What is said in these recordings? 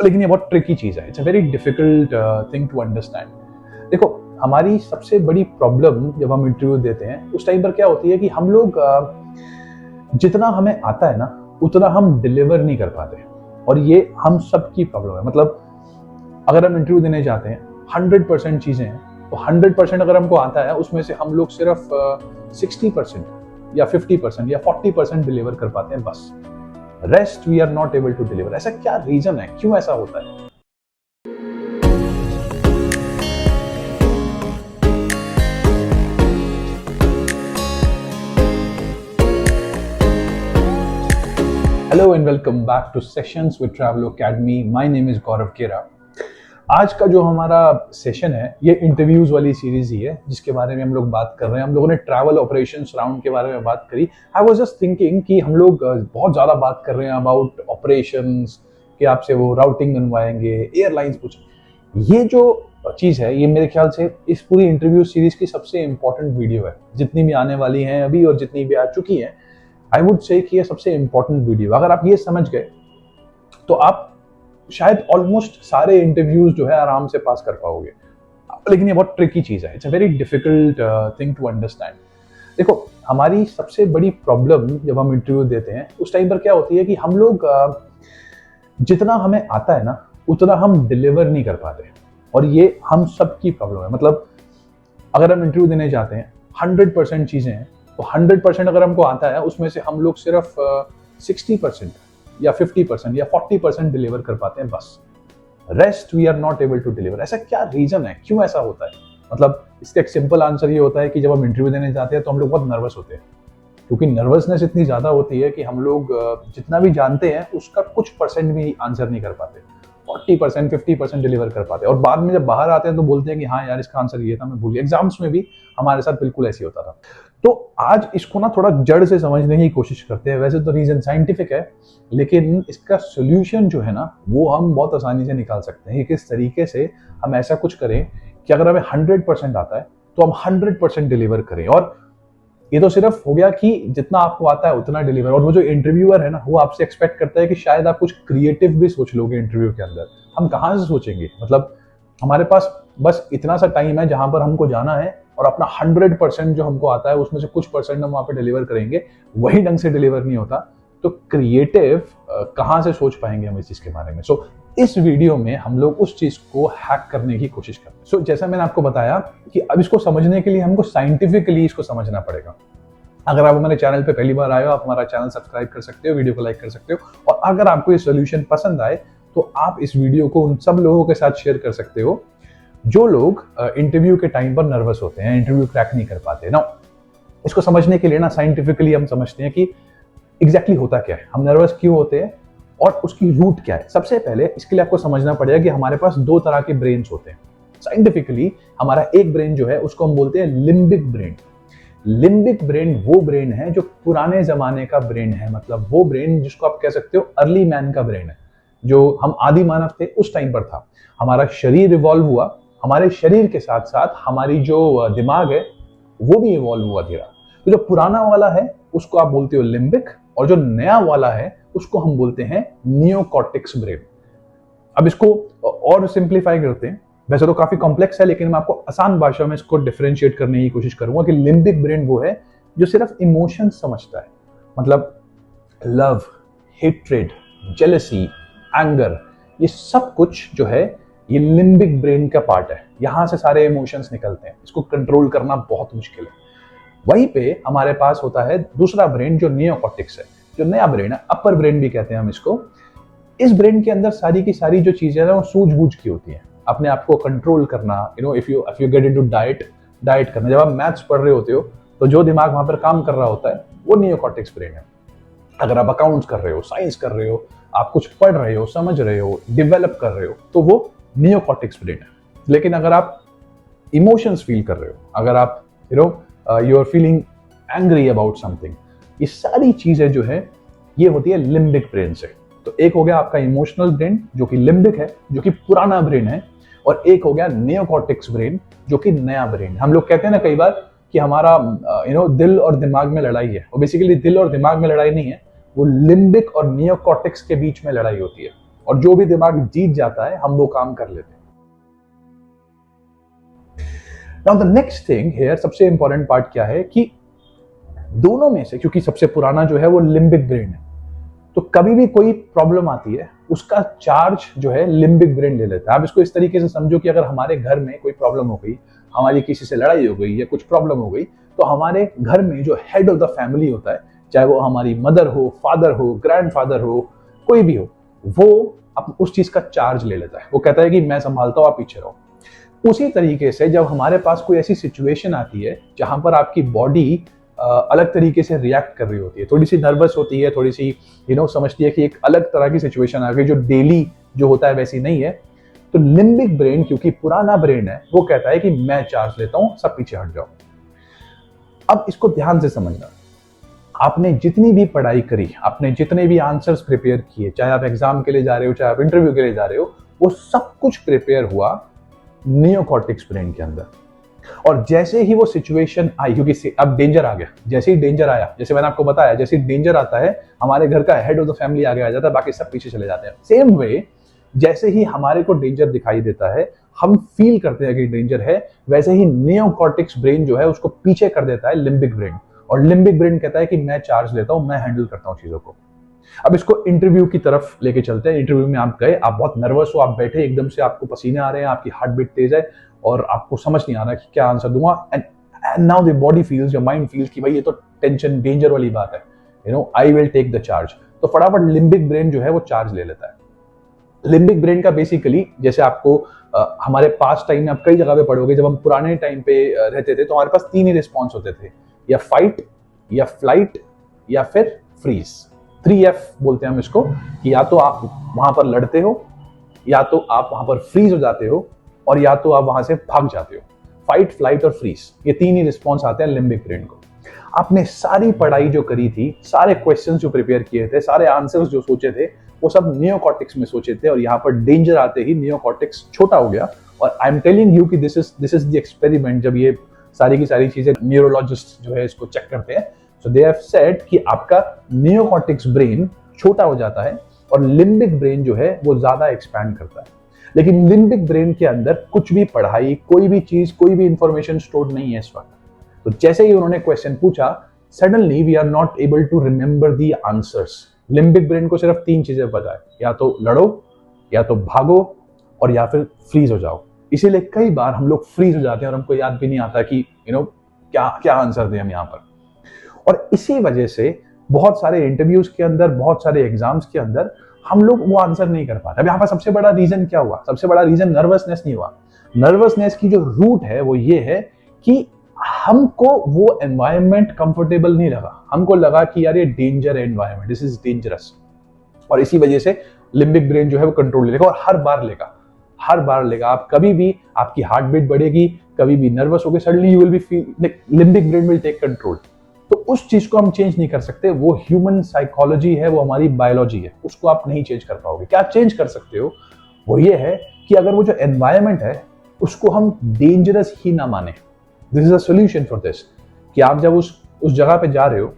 लेकिन ये बहुत ट्रिकी चीज है। It's a very difficult thing to understand. देखो, हमारी सबसे बड़ी प्रॉब्लम जब हम इंटरव्यू देते हैं उस टाइम पर क्या होती है कि हम लोग जितना हमें आता है ना उतना हम डिलीवर नहीं कर पाते, और ये हम सब की प्रॉब्लम है। मतलब अगर हम इंटरव्यू देने जाते हैं 100% चीजें हैं, तो 100% अगर हमको आता है उसमें से हम लोग सिर्फ 60% या 50% या 40% डिलीवर कर पाते हैं बस। Rest we are not able to deliver. ऐसा क्या रीजन है, क्यों ऐसा होता है? Hello and welcome back to sessions with travel academy. My name is Gaurav Kera. आज का जो हमारा सेशन है ये इंटरव्यूज वाली सीरीज ही है जिसके बारे में हम लोग बात कर रहे हैं। हम लोगों ने ट्रैवल ऑपरेशंस राउंड के बारे में बात करी। आई वाज जस्ट थिंकिंग कि हम लोग बहुत ज़्यादा बात कर रहे हैं अबाउट ऑपरेशंस, कि आपसे वो राउटिंग बनवाएंगे, एयरलाइंस पूछें। ये जो चीज़ है ये मेरे ख्याल से इस पूरी इंटरव्यू सीरीज की सबसे इंपॉर्टेंट वीडियो है, जितनी भी आने वाली हैं अभी और जितनी भी आ चुकी हैं। आई वुड से कि ये सबसे इंपॉर्टेंट वीडियो। अगर आप ये समझ गए तो आप शायद ऑलमोस्ट सारे इंटरव्यूज जो है आराम से पास कर पाओगे। लेकिन ये बहुत ट्रिकी चीज है। It's a very difficult thing to understand. देखो, हमारी सबसे बड़ी प्रॉब्लम जब हम इंटरव्यू देते हैं उस टाइम पर क्या होती है कि हम लोग जितना हमें आता है ना उतना हम डिलीवर नहीं कर पाते, और ये हम सब की प्रॉब्लम है। मतलब अगर हम इंटरव्यू देने जाते हैं 100% चीजें हैं, तो 100% अगर हमको आता है उसमें से हम लोग सिर्फ 60% या 50% या 40% डिलीवर कर पाते हैं बस। Rest we are not able to deliver. ऐसा क्या रीजन है, क्यों ऐसा होता है? मतलब इसका एक सिंपल आंसर ये होता है कि जब हम इंटरव्यू देने जाते हैं तो हम लोग बहुत नर्वस होते हैं, क्योंकि नर्वसनेस इतनी ज्यादा होती है कि हम लोग जितना भी जानते हैं उसका कुछ परसेंट भी आंसर नहीं कर पाते। 40% 50% डिलीवर कर पाते हैं, और बाद में जब बाहर आते हैं तो बोलते हैं कि हाँ यार इसका आंसर ये था, मैं भूल गया। एग्जाम्स में भी हमारे साथ बिल्कुल ऐसे होता था। तो आज इसको ना थोड़ा जड़ से समझने की कोशिश करते हैं। वैसे तो रीजन साइंटिफिक है, लेकिन इसका सोल्यूशन जो है ना वो हम बहुत आसानी से निकाल सकते हैं। किस तरीके से हम ऐसा कुछ करें कि अगर हमें 100% आता है तो हम 100% डिलीवर करें। और ये तो सिर्फ हो गया कि जितना आपको आता है उतना डिलीवर, और वो जो इंटरव्यूअर है ना वो आपसे एक्सपेक्ट करता है कि शायद आप कुछ क्रिएटिव भी सोच लोगे इंटरव्यू के अंदर। हम कहाँ से सोचेंगे? मतलब हमारे पास बस इतना सा टाइम है जहां पर हमको जाना है, और अपना 100% जो हमको आता है उसमें से कुछ परसेंट हम वहां पे डिलीवर करेंगे, वही ढंग से डिलीवर नहीं होता। तो क्रिएटिव कहाँ से सोच पाएंगे हम इस चीज के बारे में? सो इस वीडियो में हम लोग उस चीज को हैक करने की कोशिश करते हैं। सो जैसा मैंने आपको बताया कि अब इसको समझने के लिए हमको साइंटिफिकली इसको समझना पड़ेगा। अगर आप हमारे चैनल पे पहली बार आए हो, आप हमारा चैनल सब्सक्राइब कर सकते हो, वीडियो को लाइक कर सकते हो, और अगर आपको ये सोल्यूशन पसंद आए तो आप इस वीडियो को उन सब लोगों के साथ शेयर कर सकते हो जो लोग इंटरव्यू के टाइम पर नर्वस होते हैं, इंटरव्यू क्रैक नहीं कर पाते ना। इसको समझने के लिए ना साइंटिफिकली हम समझते हैं कि एग्जैक्टली होता क्या है, हम नर्वस क्यों होते हैं और उसकी रूट क्या है। सबसे पहले इसके लिए आपको समझना पड़ेगा कि हमारे पास दो तरह के ब्रेन्स होते हैं। साइंटिफिकली हमारा एक ब्रेन जो है उसको हम बोलते हैं लिम्बिक ब्रेन। लिम्बिक ब्रेन वो ब्रेन है जो पुराने जमाने का ब्रेन है। मतलब वो ब्रेन जिसको आप कह सकते हो अर्ली मैन का ब्रेन है, जो हम आदि मानव थे उस टाइम पर था। हमारा शरीर इवॉल्व हुआ, हमारे शरीर के साथ साथ हमारी जो दिमाग है वो भी इवॉल्व हुआ धीरे। तो जो पुराना वाला है उसको आप बोलते हो लिम्बिक, और जो नया वाला है उसको हम बोलते हैं नियोकॉर्टेक्स ब्रेन। अब इसको और सिंप्लीफाई करते हैं। वैसे तो काफी कॉम्प्लेक्स है, लेकिन मैं आपको आसान भाषा में इसको डिफरेंशिएट करने की कोशिश करूंगा कि लिम्बिक ब्रेन वो है जो सिर्फ इमोशन समझता है। मतलब लव, हेट्रेड, जेलसी, एंगर, ये सब कुछ जो है ये लिम्बिक ब्रेन का पार्ट है। यहां से सारे इमोशंस निकलते हैं। इसको कंट्रोल करना बहुत मुश्किल है। वहीं पे हमारे पास होता है दूसरा ब्रेन जो नियोकॉर्टेक्स है, जो नया ब्रेन है, अपर ब्रेन भी कहते हैं हम इसको। इस ब्रेन के अंदर सारी की सारी जो चीजें हैं वो सूझबूझ की होती हैं। अपने आप को कंट्रोल करना, if you get into diet करना। जब आप मैथ्स पढ़ रहे होते हो तो जो दिमाग वहां पर काम कर रहा होता है वो नियोकॉर्टेक्स ब्रेन है। अगर आप अकाउंट्स कर रहे हो, साइंस कर रहे हो, आप कुछ पढ़ रहे हो, समझ रहे हो, डेवलप कर रहे हो, तो वो नियोकॉर्टेक्स ब्रेन है। लेकिन अगर आप इमोशंस फील कर रहे हो, अगर आप you are feeling angry about something, ये सारी चीजें जो है ये होती है लिम्बिक ब्रेन से। तो एक हो गया आपका इमोशनल ब्रेन जो कि लिम्बिक है, जो कि पुराना ब्रेन है, और एक हो गया नियोकॉर्टेक्स ब्रेन जो कि नया ब्रेन है। हम लोग कहते हैं ना कई बार कि हमारा दिल और दिमाग में लड़ाई है, और बेसिकली दिल और दिमाग में लड़ाई नहीं है, वो लिम्बिक और नियोकॉर्टेक्स के बीच में लड़ाई होती है। और जो भी दिमाग जीत जाता है हम वो काम कर लेते हैं। Now the next thing here, सबसे इंपॉर्टेंट पार्ट क्या है कि दोनों में से, क्योंकि सबसे पुराना जो है वो लिम्बिक ब्रेन है, तो कभी भी कोई प्रॉब्लम आती है उसका चार्ज जो है लिम्बिक ब्रेन ले लेता है। आप इसको इस तरीके से समझो कि अगर हमारे घर में कोई प्रॉब्लम हो गई, हमारी किसी से लड़ाई हो गई या कुछ प्रॉब्लम हो गई, तो हमारे घर में जो हेड ऑफ द फैमिली होता है, चाहे वो हमारी मदर हो, फादर हो, ग्रैंडफादर हो, कोई भी हो, वो उस चीज का चार्ज ले लेता है। वो कहता है कि मैं संभालता हूं, आप पीछे रहो। उसी तरीके से जब हमारे पास कोई ऐसी सिचुएशन आती है जहां पर आपकी बॉडी अलग तरीके से रिएक्ट कर रही होती है, थोड़ी सी नर्वस होती है, थोड़ी सी समझती है कि एक अलग तरह की सिचुएशन आ गई जो डेली जो होता है वैसी नहीं है, तो लिम्बिक ब्रेन, क्योंकि पुराना ब्रेन है, वो कहता है कि मैं चार्ज लेता हूं, सब पीछे हट जाओ। अब इसको ध्यान से समझना, आपने जितनी भी पढ़ाई करी, आपने जितने भी आंसर्स प्रिपेयर किए, चाहे आप एग्जाम के लिए जा रहे हो, चाहे आप इंटरव्यू के लिए जा रहे हो, वो सब कुछ प्रिपेयर हुआ नियोकॉर्टेक्स ब्रेन के अंदर। और जैसे ही वो सिचुएशन आई, क्योंकि अब डेंजर आ गया, जैसे ही डेंजर आया, जैसे मैंने आपको बताया, जैसे ही डेंजर आता है हमारे घर का हेड ऑफ द फैमिली आगे आ जाता है, बाकी सब पीछे चले जाते हैं। सेम वे, जैसे ही हमारे को डेंजर दिखाई देता है, हम फील करते हैं कि डेंजर है, वैसे ही नियोकॉर्टेक्स ब्रेन जो है उसको पीछे कर देता है लिम्बिक ब्रेन, और लिम्बिक ब्रेन कहता है कि मैं चार्ज लेता हूं, मैं हैंडल करता हूं चीजों को। अब इसको इंटरव्यू की तरफ लेके चलते हैं। इंटरव्यू में आप गए, आप बहुत नर्वस हो, आप बैठे, एकदम से आपको पसीने आ रहे हैं, आपकी हार्ट बीट तेज है और आपको समझ नहीं आ रहा कि क्या आंसर दूंगा। And now the body feels, your mind feels कि भाई ये तो टेंशन, डेंजर वाली बात है, I will take the charge. तो फटाफट लिम्बिक ब्रेन जो है वो चार्ज ले लेता है। लिम्बिक ब्रेन का बेसिकली, जैसे आपको हमारे पास टाइम में आप कई जगह पे पढ़ोगे, जब हम पुराने टाइम पे रहते थे तो हमारे पास 3 ही रिस्पॉन्स होते थे, या फाइट, या फ्लाइट, या फिर फ्रीज। 3F बोलते हैं हम इसको, कि या तो आप वहां पर लड़ते हो, या तो आप वहां पर फ्रीज हो जाते हो, और या तो आप वहां से भाग जाते हो। फाइट, फ्लाइट और फ्रीज, ये 3 ही रिस्पॉन्स आते हैं लिम्बिक ब्रेन को। आपने सारी पढ़ाई जो करी थी, सारे क्वेश्चंस जो प्रिपेयर किए थे, सारे आंसर्स जो सोचे थे, वो सब नियोकॉर्टेक्स में सोचे थे, और यहाँ पर डेंजर आते ही नियोकॉर्टेक्स छोटा हो गया। और आई एम टेलिंग यू कि दिस इज द एक्सपेरिमेंट। जब ये सारी की सारी चीजें न्यूरोलॉजिस्ट जो है इसको चेक करते हैं, सो दे हैव सेड कि आपका नियोकॉर्टेक्स ब्रेन छोटा हो जाता है और लिम्बिक ब्रेन जो है वो ज्यादा एक्सपैंड करता है। लेकिन लिम्बिक ब्रेन के अंदर कुछ भी पढ़ाई, कोई भी चीज, कोई भी इंफॉर्मेशन स्टोर नहीं है इस वक्त। तो जैसे ही उन्होंने क्वेश्चन पूछा, suddenly we are not able to remember the answers. Limbic brain को सिर्फ 3 चीजें पता है, या तो लड़ो, या तो भागो, और या फिर फ्रीज हो जाओ। इसीलिए कई बार हम लोग फ्रीज हो जाते हैं और हमको याद भी नहीं आता कि क्या क्या आंसर दें हम यहाँ पर। और इसी वजह से बहुत सारे इंटरव्यूज के अंदर, बहुत सारे एग्जाम्स के अंदर हम लोग वो आंसर नहीं कर पाते। अब यहाँ पर सबसे बड़ा रीजन क्या हुआ? सबसे बड़ा रीजन नर्वसनेस नहीं हुआ। नर्वसनेस की जो रूट है वो ये है कि हमको वो एनवायरनमेंट कंफर्टेबल नहीं लगा। हमको लगा कि यार ये डेंजर है एनवायरनमेंट, दिस इज डेंजरस, और इसी वजह से लिम्बिक ब्रेन जो है वो कंट्रोल लेगा, और हर बार लेगा। आप कभी भी, आपकी हार्ट बीट बढ़ेगी, कभी भी नर्वस हो गए, suddenly you will be feel, limbic brain will take control. तो उस चीज को हम चेंज नहीं कर सकते। वो ह्यूमन साइकोलॉजी है, वो हमारी बायोलॉजी है, उसको आप नहीं चेंज कर पाओगे। क्या चेंज कर सकते हो वो ये है कि अगर वो जो एनवायरनमेंट है उसको हम डेंजरस ही ना माने। This is a solution for this, कि आप जब उस जगह पे जा रहे हो,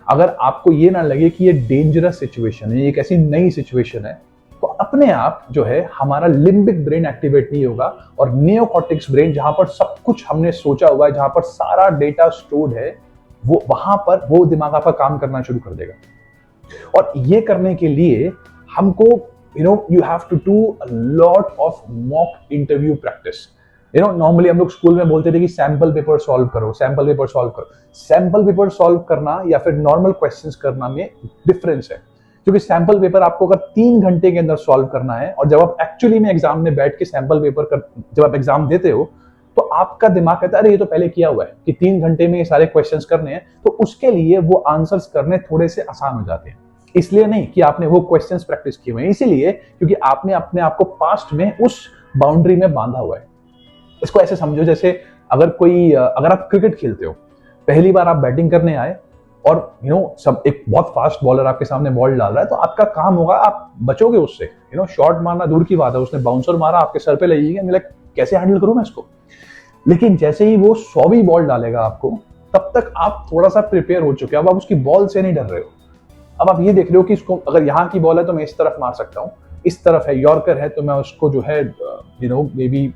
अगर आपको ये ना लगे कि ये डेंजरस सिचुएशन है, एक ऐसी नई सिचुएशन है, तो अपने आप जो है हमारा लिम्बिक ब्रेन एक्टिवेट नहीं होगा, और नियोकॉर्टेक्स ब्रेन, जहां पर सब कुछ हमने सोचा हुआ है, जहां पर सारा डेटा स्टोर्ड है, वो वहां पर वो दिमाग आपका काम करना शुरू कर देगा। और ये करने के लिए हमको you have to do a lot of mock interview practice. Normally हम लोग स्कूल में बोलते थे कि सैंपल पेपर सॉल्व करो। सैंपल पेपर सॉल्व करना या फिर नॉर्मल क्वेश्चंस करना में डिफरेंस है, क्योंकि सैंपल पेपर आपको अगर 3 घंटे के अंदर सॉल्व करना है, और जब आप एक्चुअली में एग्जाम में बैठ के सैंपल पेपर जब आप एग्जाम देते हो, तो आपका दिमाग कहता है अरे ये तो पहले किया हुआ है कि 3 घंटे में ये सारे क्वेश्चंस करने हैं, तो उसके लिए वो आंसर्स करने थोड़े से आसान हो जाते हैं। इसलिए नहीं कि आपने वो क्वेश्चंस प्रैक्टिस किए हुए हैं, इसीलिए क्योंकि आपने अपने आप को पास्ट में उस बाउंड्री में बांधा हुआ है। इसको ऐसे समझो जैसे अगर आप क्रिकेट खेलते हो, पहली बार आप बैटिंग करने आए और सब एक बहुत फास्ट बॉलर आपके सामने बॉल डाल रहा है, तो आपका काम होगा आप बचोगे उससे। शॉट मारना दूर की बात है, उसने बाउंसर मारा, आपके सर पे लगेगी, लाइक कैसे हैंडल करूं मैं इसको। लेकिन जैसे ही वो 100वीं बॉल डालेगा आपको, तब तक आप थोड़ा सा प्रिपेयर हो चुके हो, अब आप उसकी बॉल से नहीं डर रहे हो। अब आप ये देख रहे हो कि इसको अगर यहाँ की बॉल है तो मैं इस तरफ मार सकता हूँ, इस तरफ है, यॉर्कर है, तो मैं उसको जो है मे बी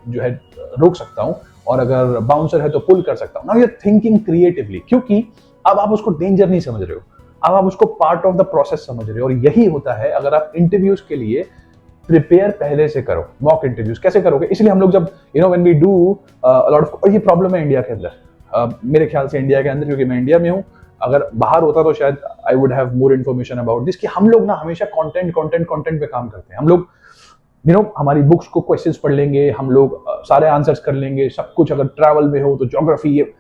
जो है रोक सकता हूँ, और अगर बाउंसर है तो पुल कर सकता हूँ। Now you are thinking creatively, क्योंकि अब आप उसको डेंजर नहीं समझ रहे हो, अब आप उसको पार्ट ऑफ द प्रोसेस समझ रहे हो। और यही होता है अगर आप इंटरव्यूज के लिए प्रिपेयर पहले से करो। मॉक इंटरव्यूज कैसे करोगे, इसलिए हम लोग जब when we do lot of, और ये प्रॉब्लम है इंडिया के अंदर, मेरे ख्याल से इंडिया के अंदर, क्योंकि मैं इंडिया में हूँ, अगर बाहर होता तो शायद I would have more information about this, कि हम लोग ना हमेशा कंटेंट पे काम करते हैं। हम लोग हमारी बुक्स को क्वेश्चंस पढ़ लेंगे, हम लोग सारे आंसर्स कर लेंगे, सब कुछ, अगर ट्रैवल में हो तो ज्योग्राफी, ये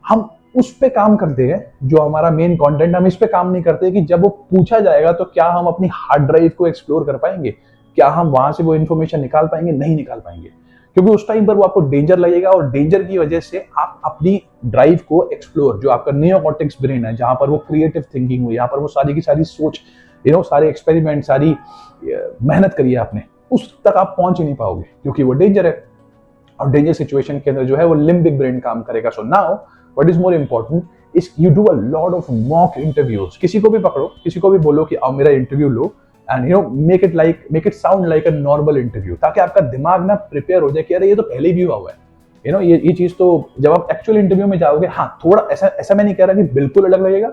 हम उस पे काम करते हैं जो हमारा मेन कंटेंट। हम इस पे काम नहीं करते कि जब वो पूछा जाएगा तो क्या हम अपनी हार्ड ड्राइव को एक्सप्लोर कर पाएंगे, क्या हम वहां से वो इन्फॉर्मेशन निकाल पाएंगे, नहीं निकाल पाएंगे, क्योंकि उस टाइम पर वो आपको डेंजर लगेगा, और डेंजर की वजह से आप अपनी ड्राइव को एक्सप्लोर, जो आपका नियोकॉर्टेक्स ब्रेन है, जहां पर वो क्रिएटिव थिंकिंग हुई, यहाँ पर वो सारी की सारी सोच, सारे एक्सपेरिमेंट, सारी मेहनत करी है आपने, उस तक आप पहुंच ही नहीं पाओगे, क्योंकि वो डेंजर है। और डेंजर सिचुएशन के अंदर जो है वो लिम्बिक ब्रेन काम करेगा। So now what is more important is you do a lot of mock interviews. किसी को भी पकड़ो, किसी को भी बोलो कि आओ मेरा interview low, and make it sound like a normal interview, ताकि आपका दिमाग ना प्रिपेयर हो जाए कि अरे ये तो पहले भी हुआ हुआ है। ये चीज तो जब आप एक्चुअल इंटरव्यू में जाओगे, हाँ थोड़ा ऐसा मैं नहीं कह रहा कि बिल्कुल अलग लगेगा,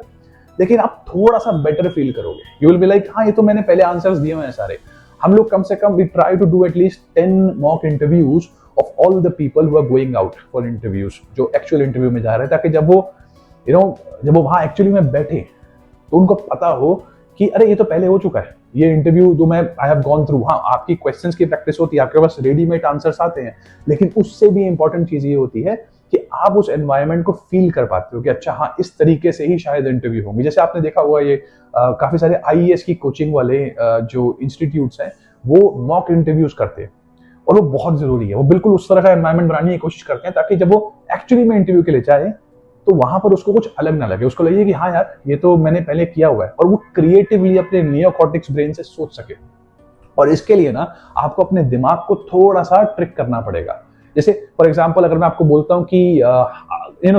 लेकिन आप थोड़ा सा बेटर फील करोगे। यू विल बी लाइक, हाँ ये तो मैंने पहले आंसर्स दिए हुए हैं सारे। हम लोग कम से कम we try to do at least 10 mock interviews of all the people who are going out for interviews, जो एक्चुअल इंटरव्यू में जा रहे हैं, ताकि जब वो वहां एक्चुअली में बैठे तो उनको पता हो कि अरे ये तो पहले हो चुका है, ये इंटरव्यू जो मैं आई हैव गॉन थ्रू। हाँ, आपकी क्वेश्चंस की प्रैक्टिस होती है, आपके पास रेडीमेड आंसर्स आते हैं, लेकिन उससे भी इंपॉर्टेंट चीज ये होती है कि आप उस एनवायरनमेंट को फील कर पाते हो कि अच्छा हाँ इस तरीके से ही शायद इंटरव्यू होंगे। जैसे आपने देखा हुआ ये काफी सारे आईएएस की कोचिंग वाले जो इंस्टीट्यूट्स हैं वो मॉक इंटरव्यूज करते हैं, और वो बहुत जरूरी है। वो बिल्कुल उस तरह का एनवायरनमेंट बनाने की कोशिश करते हैं ताकि जब वो एक्चुअली में इंटरव्यू के लिए जाए तो वहां पर उसको कुछ अलग ना लगे, उसको लगे कि हाँ यार ये तो मैंने पहले किया हुआ है, और वो क्रिएटिवली अपने नियोकॉर्टेक्स ब्रेन से सोच सके। और इसके लिए ना आपको अपने दिमाग को थोड़ा सा ट्रिक करना पड़ेगा। जैसे फॉर एग्जांपल अगर मैं आपको बोलता हूँ कि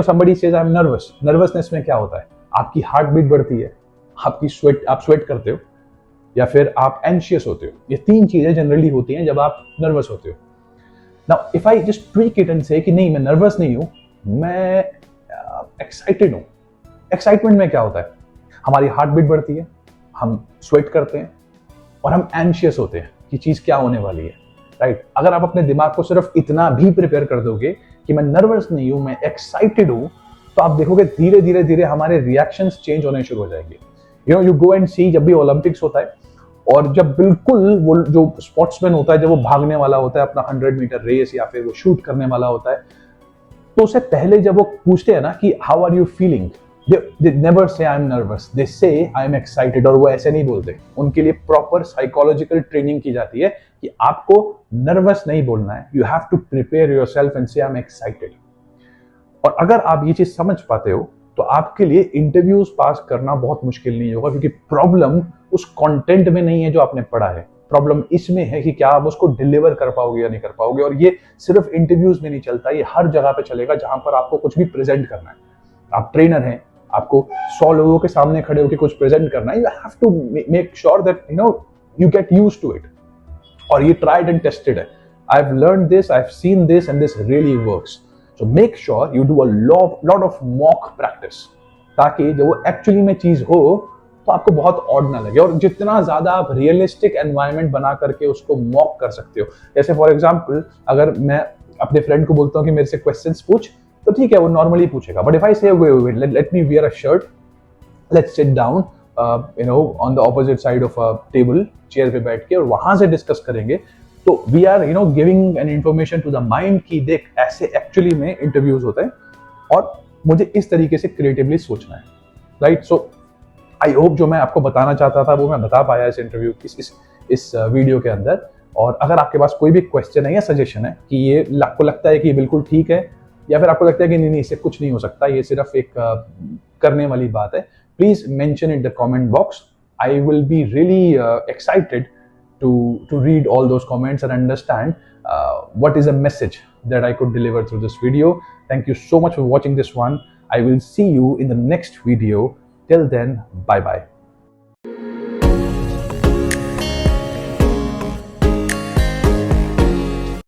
somebody says I am nervous, nervousness में क्या होता है, आपकी हार्ट बीट बढ़ती है, आप स्वेट करते हो, या फिर आप एंशियस होते हो। ये तीन चीजें जनरली होती हैं जब आप नर्वस होते हो। Now if I just tweak it and से कि नहीं मैं नर्वस नहीं हूं, मैं एक्साइटेड हूं। एक्साइटमेंट में क्या होता है, हमारी हार्ट बीट बढ़ती है, हम स्वेट करते हैं, और हम एंशियस होते हैं कि चीज क्या होने वाली है, राइट। अगर आप अपने दिमाग को सिर्फ इतना भी प्रिपेयर कर दोगे कि मैं नर्वस नहीं हूं, मैं एक्साइटेड हूं, तो आप देखोगे धीरे धीरे धीरे हमारे रिएक्शंस चेंज होने शुरू हो जाएंगे। यू गो एंड सी, जब भी ओलंपिक्स होता है और जब बिल्कुल वो जो स्पोर्ट्समैन होता है, जब वो भागने वाला होता है अपना 100 मीटर रेस, या फिर वो शूट करने वाला होता है, तो उससे पहले जब वो पूछते हैं ना कि how are you feeling, they never say I'm nervous, they say I'm excited। और वो ऐसे नहीं बोलते, उनके लिए प्रॉपर साइकोलॉजिकल ट्रेनिंग की जाती है कि आपको नर्वस नहीं बोलना है, you have to prepare yourself and say I am excited. और अगर आप ये चीज समझ पाते हो तो आपके लिए इंटरव्यूज पास करना बहुत मुश्किल नहीं होगा, क्योंकि प्रॉब्लम उस कंटेंट में नहीं है जो आपने पढ़ा है, प्रॉब्लम इसमें है कि क्या आप उसको डिलीवर कर पाओगे या नहीं कर पाओगे। और ये सिर्फ इंटरव्यूज में नहीं चलता, ये हर जगह पे चलेगा जहां पर आपको कुछ भी प्रेजेंट करना है। आप ट्रेनर हैं, आपको 100 लोगों के सामने खड़े होकर कुछ प्रेजेंट करना है, you have to make sure that you get used to it. और ये ट्राइड एंड टेस्टेड है, I have learned this, I have seen this and this really works. So make sure you do a lot of mock practice, ताकि जब वो actually में चीज हो तो आपको बहुत ऑड ना लगे। और जितना ज्यादा आप रियलिस्टिक एनवायरनमेंट बना करके उसको मॉक कर सकते हो, जैसे फॉर एग्जांपल अगर मैं अपने फ्रेंड को बोलता हूँ कि मेरे से क्वेश्चंस पूछ, तो ठीक है वो नॉर्मली पूछेगा, but if I say let me wear a shirt, let's sit down on the opposite side of a table, chair पे बैठ के, और वहां से डिस्कस करेंगे, तो we are giving an information to the mind कि देख ऐसे एक्चुअली में इंटरव्यूज होते हैं और मुझे इस तरीके से क्रिएटिवली सोचना है, राइट। सो आई होप जो मैं आपको बताना चाहता था वो मैं बता पाया इस इंटरव्यू इस वीडियो के अंदर। और अगर आपके पास कोई भी क्वेश्चन है या सजेशन है कि ये आपको लगता है कि ये बिल्कुल ठीक है, या फिर आपको लगता है कि नहीं इससे कुछ नहीं हो सकता, ये सिर्फ एक करने वाली बात है, please mention in the comment box. I will be really excited to read all those comments and understand what is a message that I could deliver through this video. Thank you so much for watching this one. I will see you in the next video. Till then, bye bye.